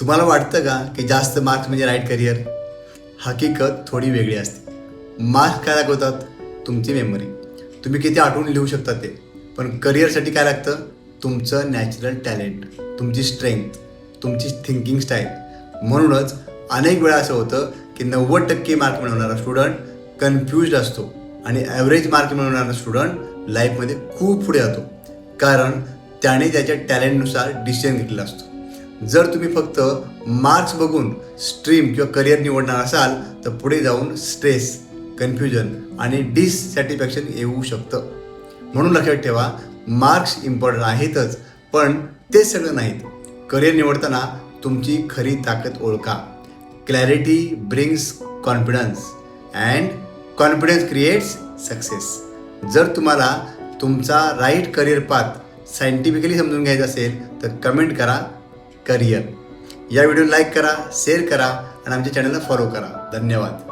तुम्हाला वाटतं का की जास्त मार्क्स म्हणजे राईट करिअर? हकीकत थोडी वेगळी असते. मार्क्स काय दाखवतात? तुमची मेमरी, तुम्ही किती आठवून लिहू शकता ते. पण करिअरसाठी काय लागतं? तुमचं नॅचरल टॅलेंट, तुमची स्ट्रेंथ, तुमची थिंकिंग स्टाईल. म्हणूनच अनेक वेळा असं होतं की 90% मार्क मिळवणारा स्टुडंट कन्फ्युज्ड असतो आणि ॲव्हरेज मार्क मिळवणारा स्टुडंट लाईफमध्ये खूप पुढे जातो, कारण त्याने त्याच्या टॅलेंटनुसार डिसिजन घेतलेला असतो. जर तुम्ही फक्त मार्क्स बघून स्ट्रीम किंवा करिअर निवडणार असाल तर पुढे जाऊन स्ट्रेस, कन्फ्युजन आणि डिससॅटिस्फॅक्शन येऊ शकतं. म्हणून लक्षात ठेवा, मार्क्स इम्पॉर्टंट आहेतच, पण ते सगळं नाहीत. करिअर निवडताना तुमची खरी ताकद ओळखा. Clarity brings confidence and confidence creates success. जर तुम्हाला तुमचा राईट करिअर पाथ सायंटिफिकली समजून घ्यायचा असेल तर कमेंट करा करिअर. या व्हिडिओला लाईक करा, शेअर करा आणि आमच्या चॅनलला फॉलो करा. धन्यवाद.